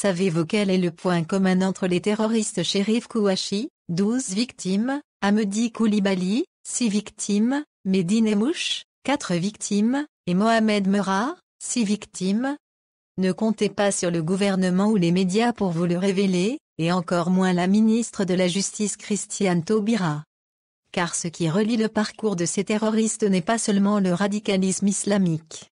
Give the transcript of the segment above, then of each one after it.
Savez-vous quel est le point commun entre les terroristes Cherif Kouachi, 12 victimes, Hamedi Koulibaly, 6 victimes, Medine Mouche, 4 victimes, et Mohamed Merah, 6 victimes? Ne comptez pas sur le gouvernement ou les médias pour vous le révéler, et encore moins la ministre de la Justice Christiane Taubira. Car ce qui relie le parcours de ces terroristes n'est pas seulement le radicalisme islamique.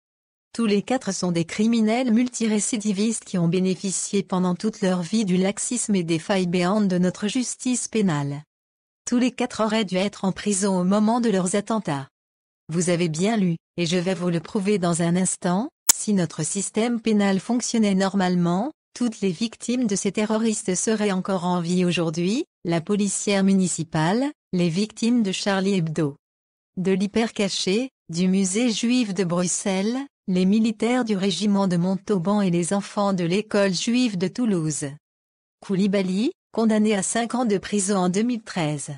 Tous les 4 sont des criminels multirécidivistes qui ont bénéficié pendant toute leur vie du laxisme et des failles béantes de notre justice pénale. Tous les 4 auraient dû être en prison au moment de leurs attentats. Vous avez bien lu, et je vais vous le prouver dans un instant, si notre système pénal fonctionnait normalement, toutes les victimes de ces terroristes seraient encore en vie aujourd'hui, la policière municipale, les victimes de Charlie Hebdo, de l'Hypercacher, du musée juif de Bruxelles, les militaires du régiment de Montauban et les enfants de l'école juive de Toulouse. Koulibaly, condamné à 5 ans de prison en 2013.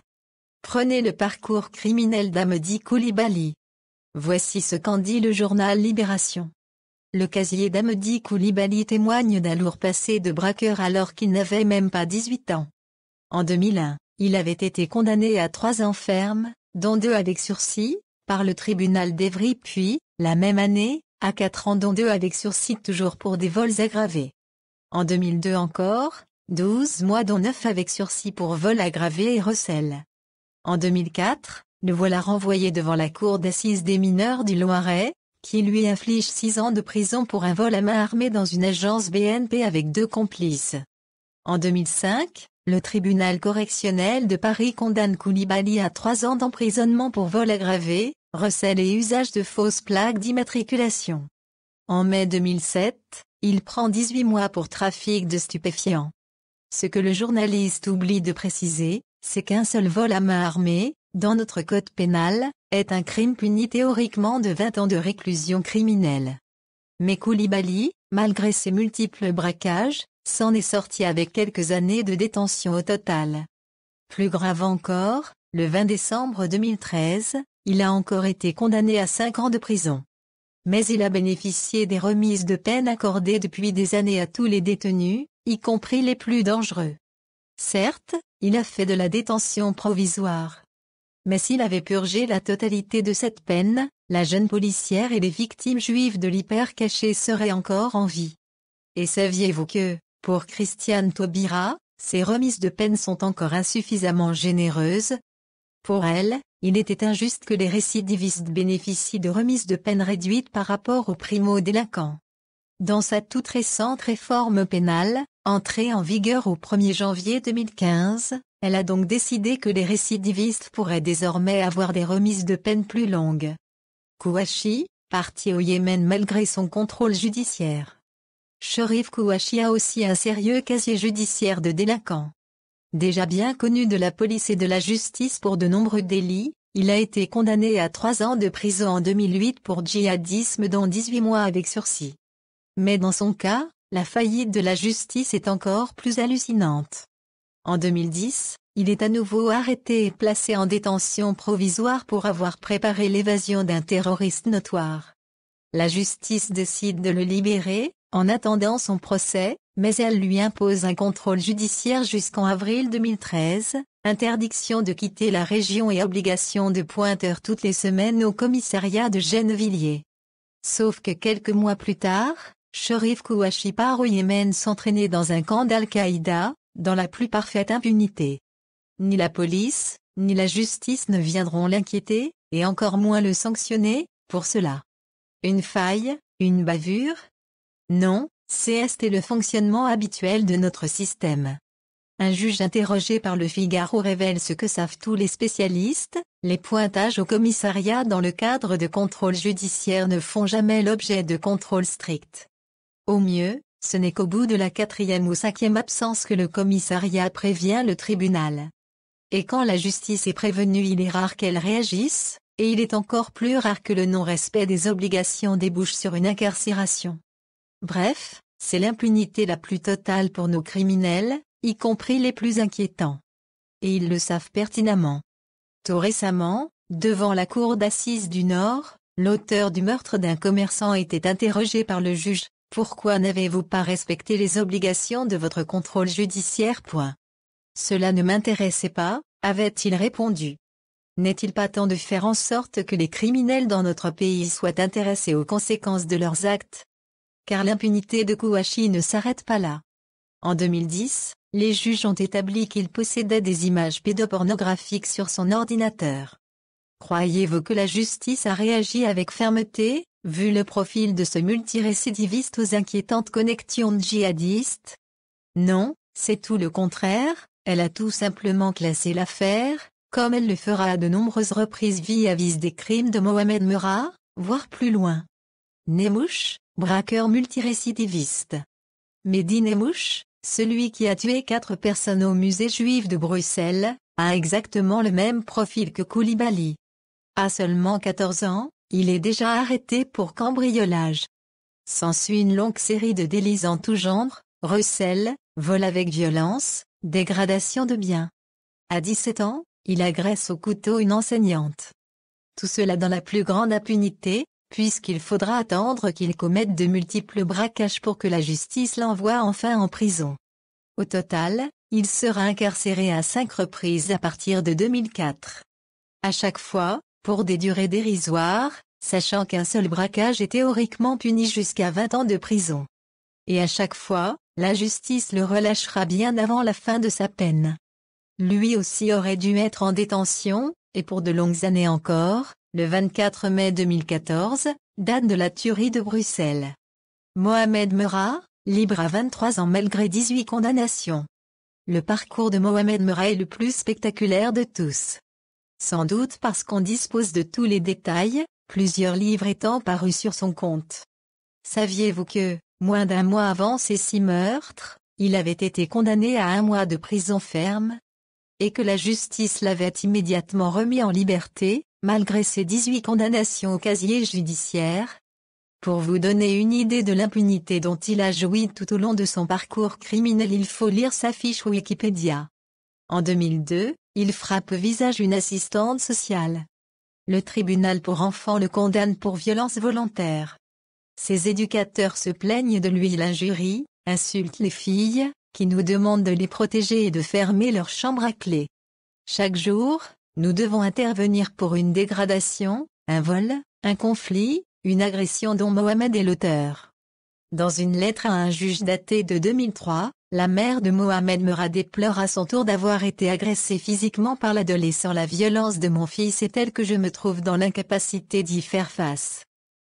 Prenez le parcours criminel d'Hamedi Koulibaly. Voici ce qu'en dit le journal Libération. Le casier d'Hamedi Koulibaly témoigne d'un lourd passé de braqueur alors qu'il n'avait même pas 18 ans. En 2001, il avait été condamné à 3 ans ferme, dont 2 avec sursis, par le tribunal d'Evry puis, la même année, à 4 ans dont 2 avec sursis toujours pour des vols aggravés. En 2002 encore, 12 mois dont 9 avec sursis pour vol aggravé et recel. En 2004, le voilà renvoyé devant la cour d'assises des mineurs du Loiret, qui lui inflige 6 ans de prison pour un vol à main armée dans une agence BNP avec 2 complices. En 2005, le tribunal correctionnel de Paris condamne Koulibaly à 3 ans d'emprisonnement pour vol aggravé, recel et usage de fausses plaques d'immatriculation. En mai 2007, il prend 18 mois pour trafic de stupéfiants. Ce que le journaliste oublie de préciser, c'est qu'un seul vol à main armée, dans notre code pénal, est un crime puni théoriquement de 20 ans de réclusion criminelle. Mais Koulibaly, malgré ses multiples braquages, s'en est sorti avec quelques années de détention au total. Plus grave encore, le 20 décembre 2013, il a encore été condamné à 5 ans de prison. Mais il a bénéficié des remises de peine accordées depuis des années à tous les détenus, y compris les plus dangereux. Certes, il a fait de la détention provisoire. Mais s'il avait purgé la totalité de cette peine, la jeune policière et les victimes juives de l'Hypercacher seraient encore en vie. Et saviez-vous que, pour Christiane Taubira, ces remises de peine sont encore insuffisamment généreuses? Pour elle, il était injuste que les récidivistes bénéficient de remises de peine réduites par rapport aux primo-délinquants. Dans sa toute récente réforme pénale, entrée en vigueur au 1er janvier 2015, elle a donc décidé que les récidivistes pourraient désormais avoir des remises de peine plus longues. Kouachi, parti au Yémen malgré son contrôle judiciaire. Cherif Kouachi a aussi un sérieux casier judiciaire de délinquant. Déjà bien connu de la police et de la justice pour de nombreux délits, il a été condamné à 3 ans de prison en 2008 pour djihadisme dont 18 mois avec sursis. Mais dans son cas, la faillite de la justice est encore plus hallucinante. En 2010, il est à nouveau arrêté et placé en détention provisoire pour avoir préparé l'évasion d'un terroriste notoire. La justice décide de le libérer, en attendant son procès, mais elle lui impose un contrôle judiciaire jusqu'en avril 2013, interdiction de quitter la région et obligation de pointeur toutes les semaines au commissariat de Gennevilliers. Sauf que quelques mois plus tard, Cherif Kouachi part au Yémen s'entraîner dans un camp d'Al-Qaïda, dans la plus parfaite impunité. Ni la police, ni la justice ne viendront l'inquiéter, et encore moins le sanctionner, pour cela. Une faille, une bavure? Non, c'est le fonctionnement habituel de notre système. Un juge interrogé par Le Figaro révèle ce que savent tous les spécialistes, les pointages au commissariat dans le cadre de contrôles judiciaires ne font jamais l'objet de contrôles stricts. Au mieux, ce n'est qu'au bout de la 4e ou 5e absence que le commissariat prévient le tribunal. Et quand la justice est prévenue, il est rare qu'elle réagisse, et il est encore plus rare que le non-respect des obligations débouche sur une incarcération. Bref, c'est l'impunité la plus totale pour nos criminels, y compris les plus inquiétants. Et ils le savent pertinemment. Tout récemment, devant la cour d'assises du Nord, l'auteur du meurtre d'un commerçant était interrogé par le juge, Pourquoi n'avez-vous pas respecté les obligations de votre contrôle judiciaire? Cela ne m'intéressait pas, avait-il répondu. N'est-il pas temps de faire en sorte que les criminels dans notre pays soient intéressés aux conséquences de leurs actes? Car l'impunité de Kouachi ne s'arrête pas là. En 2010, les juges ont établi qu'il possédait des images pédopornographiques sur son ordinateur. Croyez-vous que la justice a réagi avec fermeté, vu le profil de ce multirécidiviste aux inquiétantes connexions djihadistes? Non, c'est tout le contraire, elle a tout simplement classé l'affaire, comme elle le fera à de nombreuses reprises vis-à-vis des crimes de Mohamed Merah, voire plus loin. Nemmouche, braqueur multirécidiviste. Mehdi Nemmouche, celui qui a tué 4 personnes au musée juif de Bruxelles, a exactement le même profil que Koulibaly. À seulement 14 ans, il est déjà arrêté pour cambriolage. S'ensuit une longue série de délits en tout genre, recel, vol avec violence, dégradation de biens. À 17 ans, il agresse au couteau une enseignante. Tout cela dans la plus grande impunité, puisqu'il faudra attendre qu'il commette de multiples braquages pour que la justice l'envoie enfin en prison. Au total, il sera incarcéré à 5 reprises à partir de 2004. À chaque fois, pour des durées dérisoires, sachant qu'un seul braquage est théoriquement puni jusqu'à 20 ans de prison. Et à chaque fois, la justice le relâchera bien avant la fin de sa peine. Lui aussi aurait dû être en détention, et pour de longues années encore, le 24 mai 2014, date de la tuerie de Bruxelles. Mohamed Merah, libre à 23 ans malgré 18 condamnations. Le parcours de Mohamed Merah est le plus spectaculaire de tous. Sans doute parce qu'on dispose de tous les détails, plusieurs livres étant parus sur son compte. Saviez-vous que, moins d'un mois avant ces 6 meurtres, il avait été condamné à 1 mois de prison ferme? Et que la justice l'avait immédiatement remis en liberté, malgré ses 18 condamnations au casier judiciaire? Pour vous donner une idée de l'impunité dont il a joui tout au long de son parcours criminel, il faut lire sa fiche Wikipédia. En 2002, il frappe au visage une assistante sociale. Le tribunal pour enfants le condamne pour violence volontaire. Ses éducateurs se plaignent de lui, l'injurient, insultent les filles, qui nous demandent de les protéger et de fermer leur chambre à clé. Chaque jour, nous devons intervenir pour une dégradation, un vol, un conflit, une agression dont Mohamed est l'auteur. Dans une lettre à un juge datée de 2003, la mère de Mohamed Merah déplore à son tour d'avoir été agressée physiquement par l'adolescent. La violence de mon fils est telle que je me trouve dans l'incapacité d'y faire face.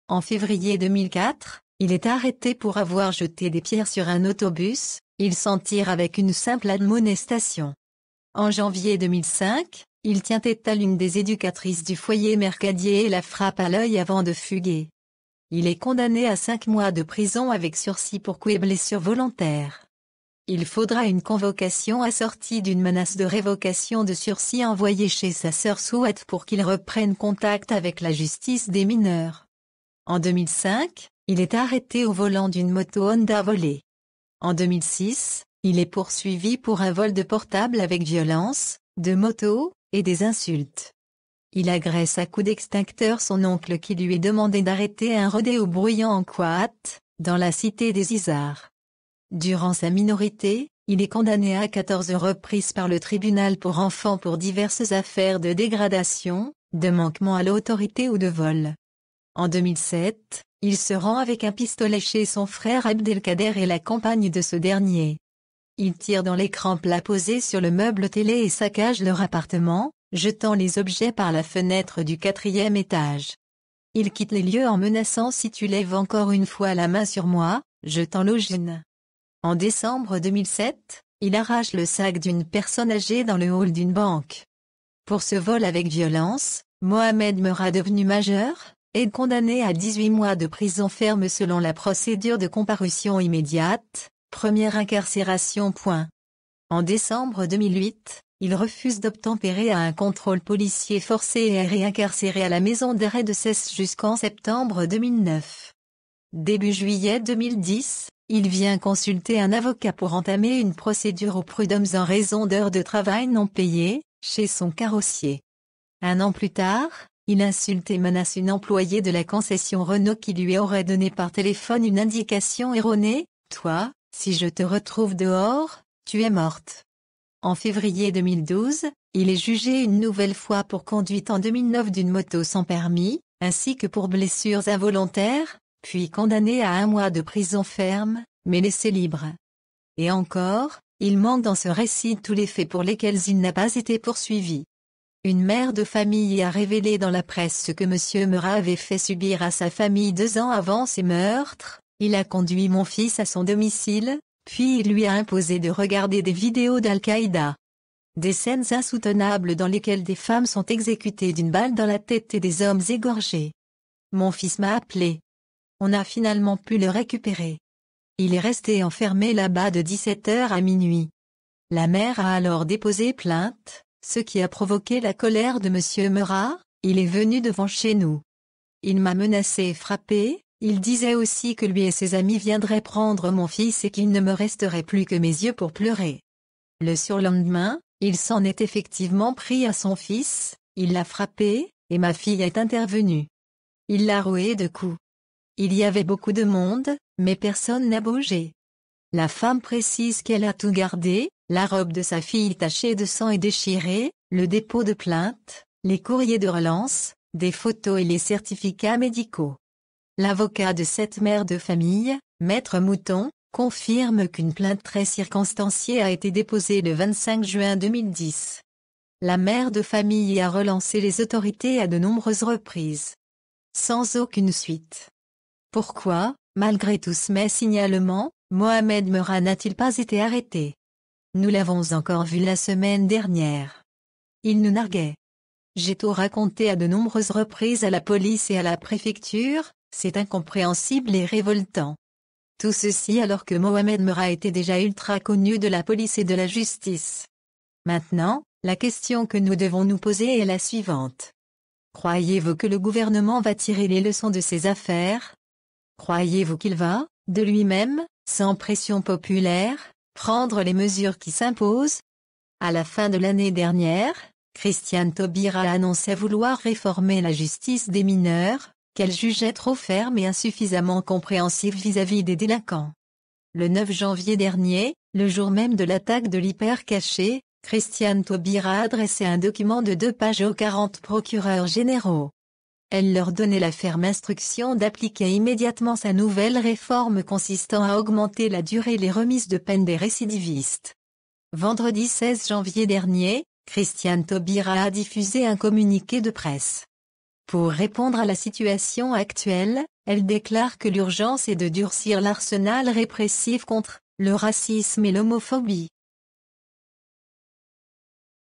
En février 2004, il est arrêté pour avoir jeté des pierres sur un autobus, il s'en tire avec une simple admonestation. En janvier 2005, il tient tête à l'une des éducatrices du foyer Mercadier et la frappe à l'œil avant de fuguer. Il est condamné à 5 mois de prison avec sursis pour coups et blessures volontaires. Il faudra une convocation assortie d'une menace de révocation de sursis envoyée chez sa sœur Souhait pour qu'il reprenne contact avec la justice des mineurs. En 2005, il est arrêté au volant d'une moto Honda volée. En 2006, il est poursuivi pour un vol de portable avec violence, de moto, et des insultes. Il agresse à coups d'extincteur son oncle qui lui est demandé d'arrêter un rodéo bruyant en Quat, dans la cité des Isards. Durant sa minorité, il est condamné à 14 reprises par le tribunal pour enfants pour diverses affaires de dégradation, de manquement à l'autorité ou de vol. En 2007, il se rend avec un pistolet chez son frère Abdelkader et la compagne de ce dernier. Il tire dans l'écran plat posé sur le meuble télé et saccage leur appartement, jetant les objets par la fenêtre du 4e étage. Il quitte les lieux en menaçant: si tu lèves encore une fois la main sur moi, je t'enlogine. En décembre 2007, il arrache le sac d'une personne âgée dans le hall d'une banque. Pour ce vol avec violence, Mohamed Merah, devenu majeur, est condamné à 18 mois de prison ferme selon la procédure de comparution immédiate, première incarcération. En décembre 2008, il refuse d'obtempérer à un contrôle policier forcé et est réincarcéré à la maison d'arrêt de Cesse jusqu'en septembre 2009. Début juillet 2010, il vient consulter un avocat pour entamer une procédure aux prud'hommes en raison d'heures de travail non payées, chez son carrossier. 1 an plus tard, Il insulte et menace une employée de la concession Renault qui lui aurait donné par téléphone une indication erronée. « Toi, si je te retrouve dehors, tu es morte. » En février 2012, il est jugé une nouvelle fois pour conduite en 2009 d'une moto sans permis, ainsi que pour blessures involontaires, puis condamné à 1 mois de prison ferme, mais laissé libre. Et encore, il manque dans ce récit tous les faits pour lesquels il n'a pas été poursuivi. Une mère de famille a révélé dans la presse ce que M. Merat avait fait subir à sa famille 2 ans avant ses meurtres. Il a conduit mon fils à son domicile, puis il lui a imposé de regarder des vidéos d'Al-Qaïda. Des scènes insoutenables dans lesquelles des femmes sont exécutées d'une balle dans la tête et des hommes égorgés. Mon fils m'a appelé. On a finalement pu le récupérer. Il est resté enfermé là-bas de 17h à minuit. La mère a alors déposé plainte, ce qui a provoqué la colère de M. Merat. Il est venu devant chez nous. Il m'a menacé et frappé. Il disait aussi que lui et ses amis viendraient prendre mon fils et qu'il ne me resterait plus que mes yeux pour pleurer. Le surlendemain, il s'en est effectivement pris à son fils, il l'a frappé, et ma fille est intervenue. Il l'a roué de coups. Il y avait beaucoup de monde, mais personne n'a bougé. La femme précise qu'elle a tout gardé, la robe de sa fille tachée de sang et déchirée, le dépôt de plainte, les courriers de relance, des photos et les certificats médicaux. L'avocat de cette mère de famille, Maître Mouton, confirme qu'une plainte très circonstanciée a été déposée le 25 juin 2010. La mère de famille a relancé les autorités à de nombreuses reprises. Sans aucune suite. Pourquoi, malgré tous mes signalements, Mohamed Merat n'a-t-il pas été arrêté? Nous l'avons encore vu la semaine dernière. Il nous narguait. J'ai tout raconté à de nombreuses reprises à la police et à la préfecture, c'est incompréhensible et révoltant. Tout ceci alors que Mohamed Merat était déjà ultra connu de la police et de la justice. Maintenant, la question que nous devons nous poser est la suivante. Croyez-vous que le gouvernement va tirer les leçons de ces affaires? Croyez-vous qu'il va, de lui-même, sans pression populaire, prendre les mesures qui s'imposent? À la fin de l'année dernière, Christiane Taubira annonçait vouloir réformer la justice des mineurs, qu'elle jugeait trop ferme et insuffisamment compréhensive vis-à-vis des délinquants. Le 9 janvier dernier, le jour même de l'attaque de l'hypercaché, Christiane Taubira adressait un document de 2 pages aux 40 procureurs généraux. Elle leur donnait la ferme instruction d'appliquer immédiatement sa nouvelle réforme consistant à augmenter la durée et les remises de peine des récidivistes. Vendredi 16 janvier dernier, Christiane Taubira a diffusé un communiqué de presse. Pour répondre à la situation actuelle, elle déclare que l'urgence est de durcir l'arsenal répressif contre le racisme et l'homophobie.